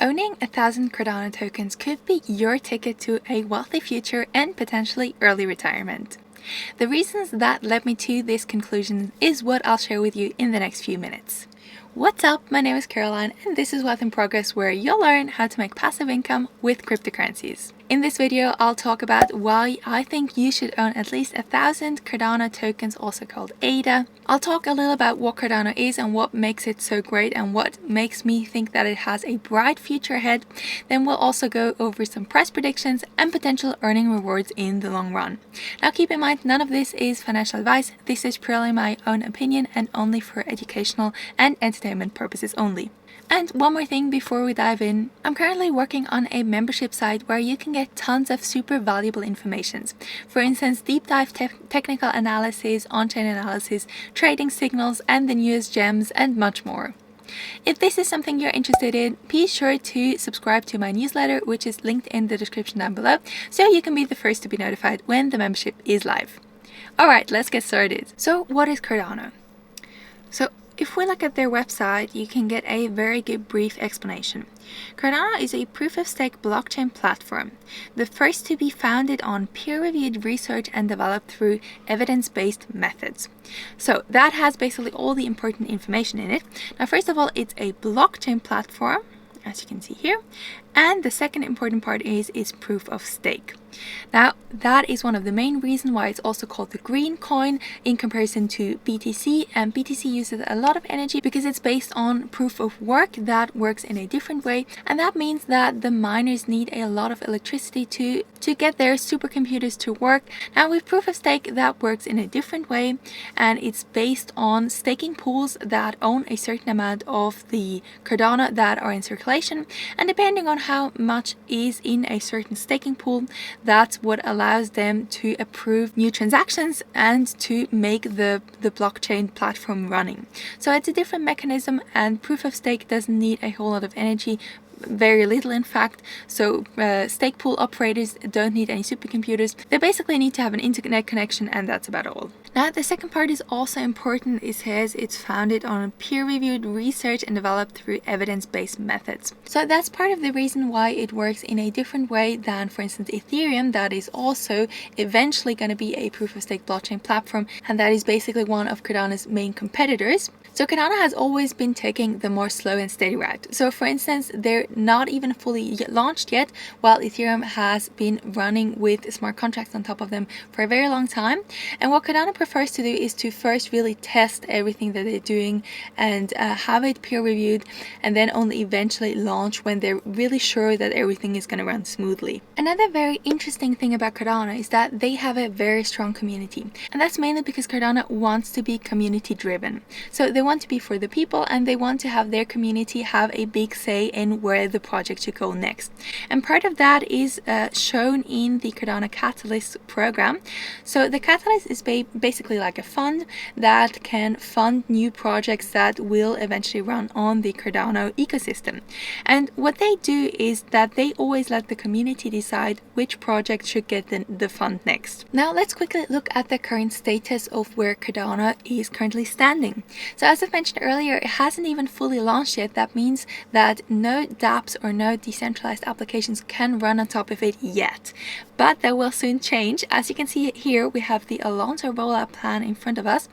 owning 1,000 Cardano tokens could be your ticket to a wealthy future and potentially early retirement. The reasons that led me to this conclusion is what I'll share with you in the next few minutes. What's up? My name is Caroline and this is Wealth in Progress, where you'll learn how to make passive income with cryptocurrencies. In this video, I'll talk about why I think you should own at least 1,000 Cardano tokens, also called ADA. I'll talk a little about what Cardano is and what makes it so great and what makes me think that it has a bright future ahead. Then we'll also go over some price predictions and potential earning rewards in the long run. Now keep in mind, none of this is financial advice. This is purely my own opinion and only for educational and entertainment purposes only. And one more thing before we dive in, I'm currently working on a membership site where you can get tons of super valuable information. For instance, deep dive technical analysis, on-chain analysis, trading signals, and the newest gems, and much more. If this is something you're interested in, be sure to subscribe to my newsletter, which is linked in the description down below, so you can be the first to be notified when the membership is live. Alright, let's get started. So what is Cardano? So if we look at their website, you can get a very good brief explanation. Cardano is a proof-of-stake blockchain platform, the first to be founded on peer-reviewed research and developed through evidence-based methods. So that has basically all the important information in it. Now, first of all, it's a blockchain platform, as you can see here. And the second important part is proof of stake. Now, that is one of the main reasons why it's also called the green coin in comparison to BTC. And BTC uses a lot of energy because it's based on proof of work that works in a different way. And that means that the miners need a lot of electricity to get their supercomputers to work. Now, with proof of stake, that works in a different way. And it's based on staking pools that own a certain amount of the Cardano that are in circulation. And depending on how much is in a certain staking pool, that's what allows them to approve new transactions and to make the blockchain platform running. So it's a different mechanism, and proof of stake doesn't need a whole lot of energy. Very little, in fact. So stake pool operators don't need any supercomputers. They basically need to have an internet connection, and that's about all. Now, the second part is also important. It says it's founded on peer-reviewed research and developed through evidence-based methods. So that's part of the reason why it works in a different way than, for instance, Ethereum, that is also eventually going to be a proof-of-stake blockchain platform, and that is basically one of Cardano's main competitors. So Cardano has always been taking the more slow and steady route. So for instance, they're not even fully launched yet, while Ethereum has been running with smart contracts on top of them for a very long time. And what Cardano prefers to do is to first really test everything that they're doing and have it peer reviewed, and then only eventually launch when they're really sure that everything is going to run smoothly. Another very interesting thing about Cardano is that they have a very strong community, and that's mainly because Cardano wants to be community driven. So they want to be for the people, and they want to have their community have a big say in where the project should go next. And part of that is shown in the Cardano Catalyst program. So the Catalyst is basically like a fund that can fund new projects that will eventually run on the Cardano ecosystem. And what they do is that they always let the community decide which project should get the fund next. Now let's quickly look at the current status of where Cardano is currently standing. So as I mentioned earlier, it hasn't even fully launched yet. That means that no dApps or no decentralized applications can run on top of it yet. But that will soon change. As you can see here, we have the Alonso rollout plan in front of us,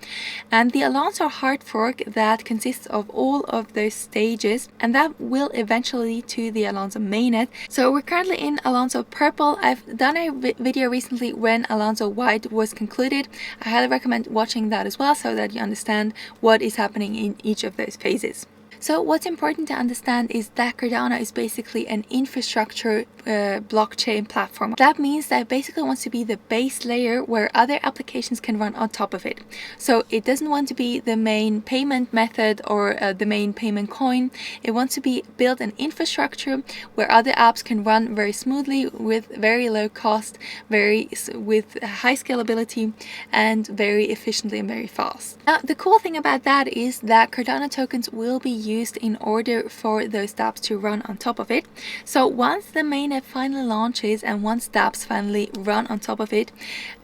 and the Alonso hard fork that consists of all of those stages, and that will eventually lead to the Alonso mainnet. So we're currently in Alonso purple. I've done a video recently when Alonso white was concluded. I highly recommend watching that as well, so that you understand what is happening in each of those phases. So what's important to understand is that Cardano is basically an infrastructure blockchain platform. That means that it basically wants to be the base layer where other applications can run on top of it. So it doesn't want to be the main payment method or the main payment coin. It wants to be build an infrastructure where other apps can run very smoothly with very low cost, with high scalability, and very efficiently and very fast. Now, the cool thing about that is that Cardano tokens will be used in order for those dApps to run on top of it. So once the mainnet finally launches and once dApps finally run on top of it,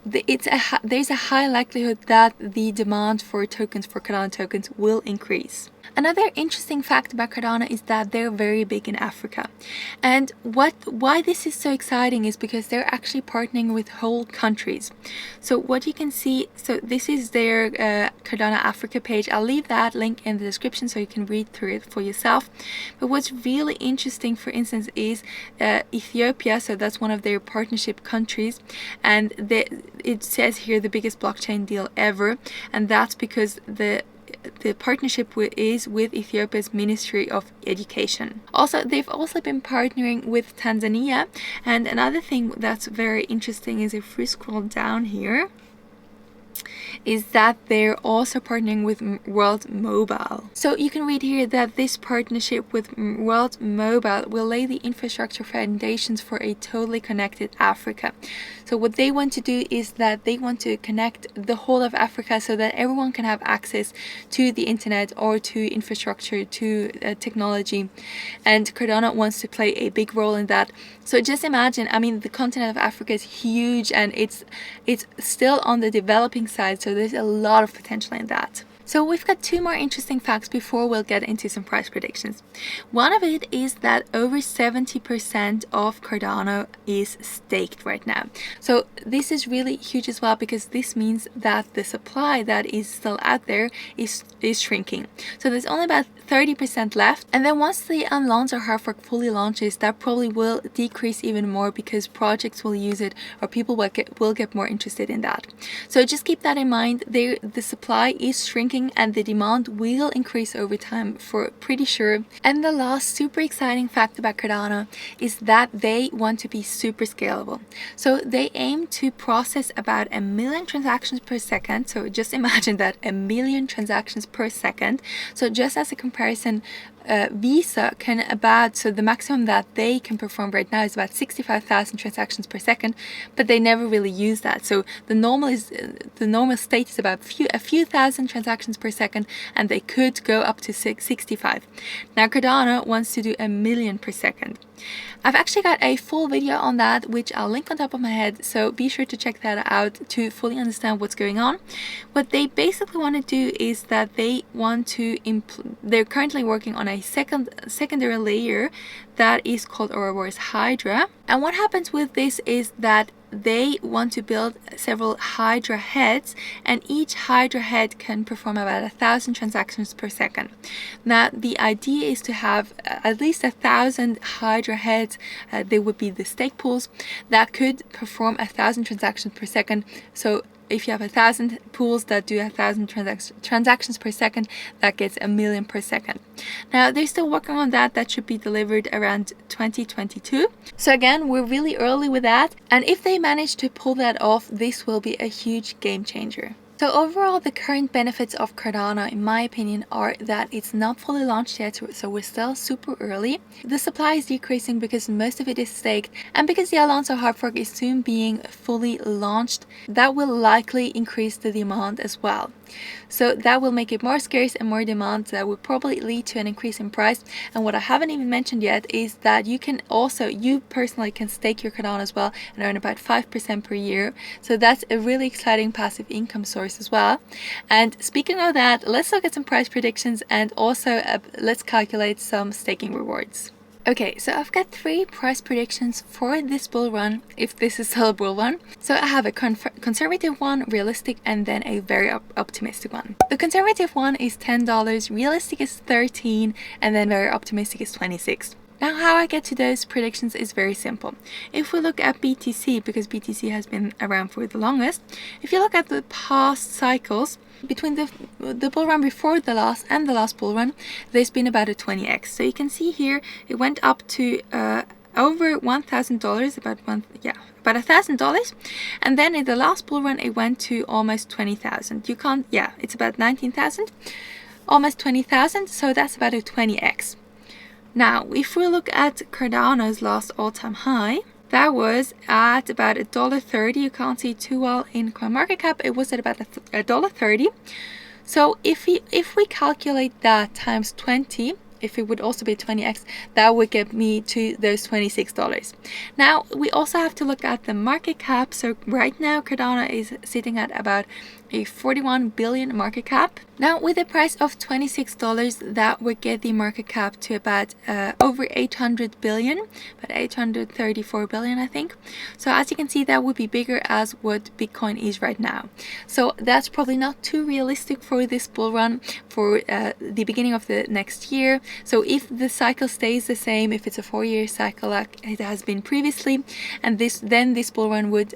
there's a high likelihood that the demand for tokens, for Cardano tokens, will increase. Another interesting fact about Cardano is that they're very big in Africa. And why this is so exciting is because they're actually partnering with whole countries. So what you can see, so this is their Cardano Africa page. I'll leave that link in the description so you can read through it for yourself. But what's really interesting, for instance, is Ethiopia. So that's one of their partnership countries. And it says here the biggest blockchain deal ever. And that's because the partnership is with Ethiopia's Ministry of Education. Also, they've also been partnering with Tanzania. And another thing that's very interesting is if we scroll down here, is that they're also partnering with World Mobile. So you can read here that this partnership with World Mobile will lay the infrastructure foundations for a totally connected Africa. So what they want to do is that they want to connect the whole of Africa so that everyone can have access to the internet or to infrastructure, to technology. And Cardano wants to play a big role in that. So just imagine, I mean, the continent of Africa is huge and it's still on the developing side. So there's a lot of potential in that. So we've got two more interesting facts before we'll get into some price predictions. One of it is that over 70% of Cardano is staked right now. So this is really huge as well, because this means that the supply that is still out there is shrinking. So there's only about 30% left, and then once the unlaunched or hard fork fully launches, that probably will decrease even more because projects will use it or people will get more interested in that. So just keep that in mind. The supply is shrinking and the demand will increase over time, for pretty sure. And the last super exciting fact about Cardano is that they want to be super scalable. So they aim to process about 1 million transactions per second. So just imagine that, 1 million transactions per second. So just as a comparison, Visa can so the maximum that they can perform right now is about 65,000 transactions per second, but they never really use that. So the normal state is about a few thousand transactions per second, and they could go up to 65. Now Cardano wants to do 1 million per second. I've actually got a full video on that, which I'll link on top of my head, so be sure to check that out to fully understand what's going on. What they basically want to do is that they want to they're currently working on a secondary layer that is called Ouroboros Hydra. And what happens with this is that they want to build several Hydra heads, and each Hydra head can perform about 1,000 transactions per second. Now the idea is to have at least 1,000 Hydra heads. They would be the stake pools that could perform 1,000 transactions per second. So if you have 1,000 pools that do 1,000 transactions per second, that gets 1 million per second. Now they're still working on that. That should be delivered around 2022. So again, we're really early with that. And if they manage to pull that off, this will be a huge game changer. So overall, the current benefits of Cardano, in my opinion, are that it's not fully launched yet, so we're still super early. The supply is decreasing because most of it is staked, and because the Alonso hard fork is soon being fully launched, that will likely increase the demand as well. So that will make it more scarce and more demand. That will probably lead to an increase in price. And what I haven't even mentioned yet is that you personally can stake your Cardano as well and earn about 5% per year. So that's a really exciting passive income source as well. And speaking of that, let's look at some price predictions, and also let's calculate some staking rewards. Okay, so I've got 3 price predictions for this bull run, if this is still a bull run. So I have a conservative one, realistic, and then a very optimistic one. The conservative one is $10, realistic is $13, and then very optimistic is $26. Now how I get to those predictions is very simple. If we look at BTC, because BTC has been around for the longest, if you look at the past cycles, between the bull run before the last and the last bull run, there's been about a 20x. So you can see here it went up to over $1,000, about $1,000, and then in the last bull run it went to almost 20,000. It's about 19,000, almost 20,000. So that's about a 20x. Now, if we look at Cardano's last all-time high, that was at about $1.30. You can't see too well in CoinMarketCap. It was at about $1.30. So if we calculate that times 20, if it would also be 20x, that would get me to those $26. Now, we also have to look at the market cap. So right now, Cardano is sitting at about a 41 billion market cap. Now with a price of $26, that would get the market cap to about over 800 billion, about 834 billion I think. So as you can see, that would be bigger as what Bitcoin is right now. So that's probably not too realistic for this bull run for the beginning of the next year. So if the cycle stays the same, if it's a 4-year cycle like it has been previously, and then this bull run would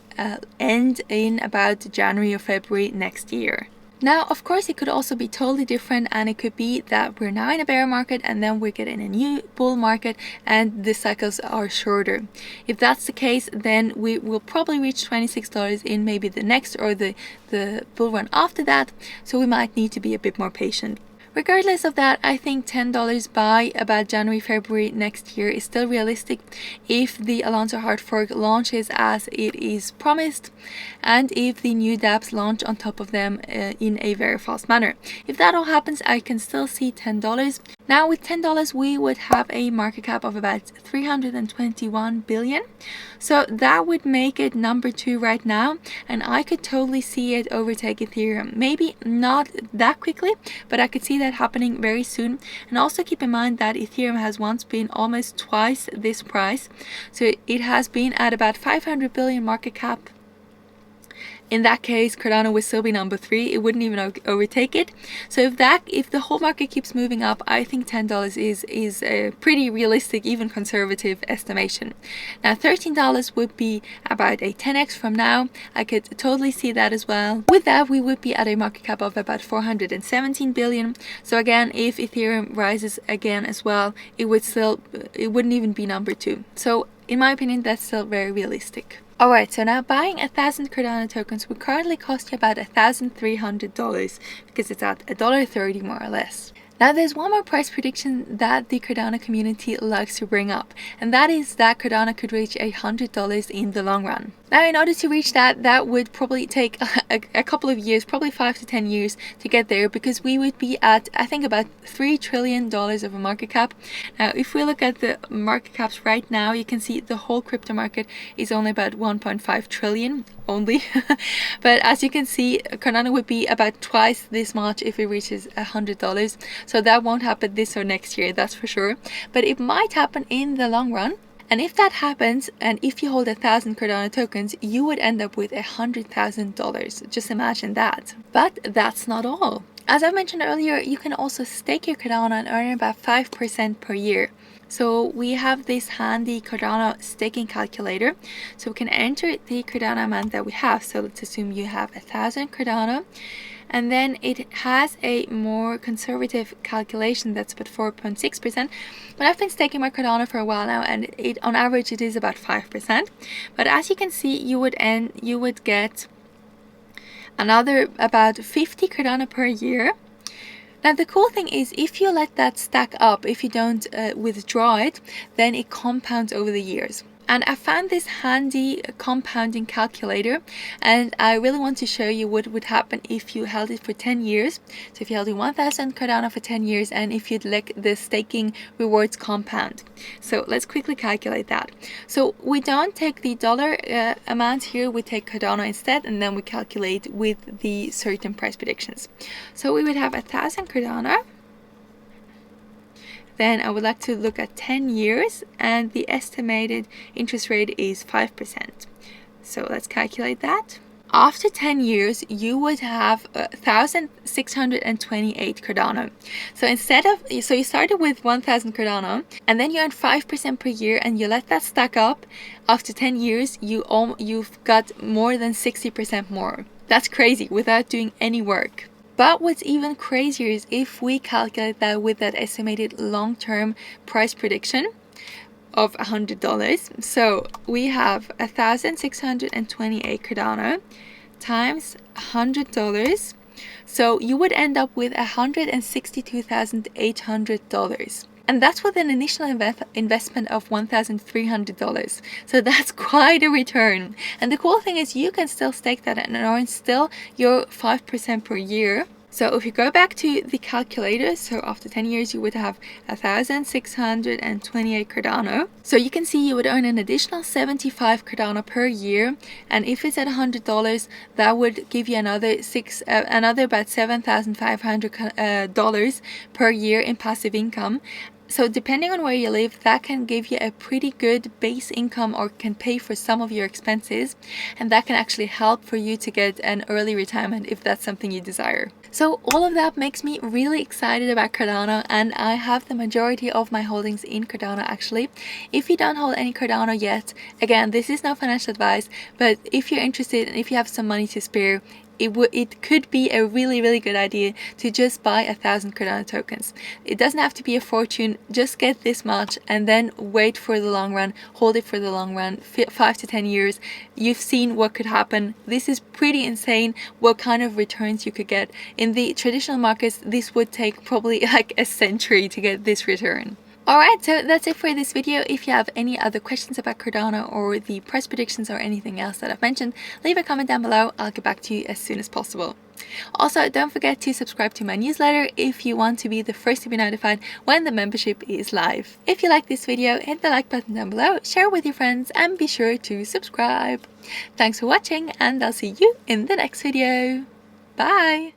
end in about January or February next year. Now, of course, it could also be totally different, and it could be that we're now in a bear market and then we're getting a new bull market and the cycles are shorter. If that's the case, then we will probably reach $26 in maybe the next or the bull run after that, so we might need to be a bit more patient. Regardless of that, I think $10 by about January, February next year is still realistic if the Alonzo hard fork launches as it is promised, and if the new dApps launch on top of them in a very fast manner. If that all happens, I can still see $10. Now with $10, we would have a market cap of about 321 billion. So that would make it number 2 right now, and I could totally see it overtake Ethereum. Maybe not that quickly, but I could see that happening very soon. And also keep in mind that Ethereum has once been almost twice this price. So it has been at about 500 billion market cap. In that case, Cardano would still be number 3. It wouldn't even overtake it. So if the whole market keeps moving up, I think $10 is a pretty realistic, even conservative estimation. Now $13 would be about a 10x from now. I could totally see that as well. With that, we would be at a market cap of about 417 billion. So again, if Ethereum rises again as well, it wouldn't even be number 2. So in my opinion, that's still very realistic. Alright, so now buying 1,000 Cardano tokens would currently cost you about $1,300 because it's at $1.30 more or less. Now there's one more price prediction that the Cardano community likes to bring up, and that is that Cardano could reach $100 in the long run. Now in order to reach that would probably take a couple of years, probably 5 to 10 years to get there, because we would be at, I think, about $3 trillion of a market cap. Now if we look at the market caps right now, you can see the whole crypto market is only about 1.5 trillion only. But as you can see, Cardano would be about twice this much if it reaches $100. So that won't happen this or next year, that's for sure. But it might happen in the long run. And if that happens, and if you hold 1,000 Cardano tokens, you would end up with $100,000. Just imagine that. But that's not all. As I mentioned earlier, you can also stake your Cardano and earn about 5% per year. So we have this handy Cardano staking calculator. So we can enter the Cardano amount that we have. So let's assume you have 1,000 Cardano. And then it has a more conservative calculation that's about 4.6%. But I've been staking my Cardano for a while now, and on average it is about 5%. But as you can see, you would get another about 50 Cardano per year. Now the cool thing is, if you let that stack up, if you don't withdraw it, then it compounds over the years. And I found this handy compounding calculator, and I really want to show you what would happen if you held it for 10 years. So if you held 1,000 Cardano for 10 years and if you'd let the staking rewards compound. So let's quickly calculate that. So we don't take the dollar amount here, we take Cardano instead, and then we calculate with the certain price predictions. So we would have 1,000 Cardano. Then I would like to look at 10 years, and the estimated interest rate is 5%. So let's calculate that. After 10 years, you would have 1,628 Cardano. So you started with 1,000 Cardano, and then you earn 5% per year, and you let that stack up. After 10 years, you've got more than 60% more. That's crazy without doing any work. But what's even crazier is if we calculate that with that estimated long-term price prediction of $100. So we have 1,628 Cardano times $100. So you would end up with $162,800. And that's with an initial investment of $1,300. So that's quite a return. And the cool thing is you can still stake that and earn still your 5% per year. So if you go back to the calculator, so after 10 years you would have 1,628 Cardano. So you can see you would earn an additional 75 Cardano per year, and if it's at $100, that would give you another about $7,500 per year in passive income. So depending on where you live, that can give you a pretty good base income or can pay for some of your expenses, and that can actually help for you to get an early retirement if that's something you desire. So all of that makes me really excited about Cardano, and I have the majority of my holdings in Cardano actually. If you don't hold any Cardano yet, again, this is no financial advice, but if you're interested and if you have some money to spare, it could be a really good idea to just buy 1,000 Cardano tokens. It doesn't have to be a fortune, just get this much and then wait for the long run, hold it for the long run, 5 to 10 years. You've seen what could happen. This is pretty insane what kind of returns you could get. In the traditional markets, this would take probably like a century to get this return. Alright, so that's it for this video. If you have any other questions about Cardano or the price predictions or anything else that I've mentioned, leave a comment down below. I'll get back to you as soon as possible. Also, don't forget to subscribe to my newsletter if you want to be the first to be notified when the membership is live. If you like this video, hit the like button down below, share it with your friends, and be sure to subscribe. Thanks for watching, and I'll see you in the next video. Bye!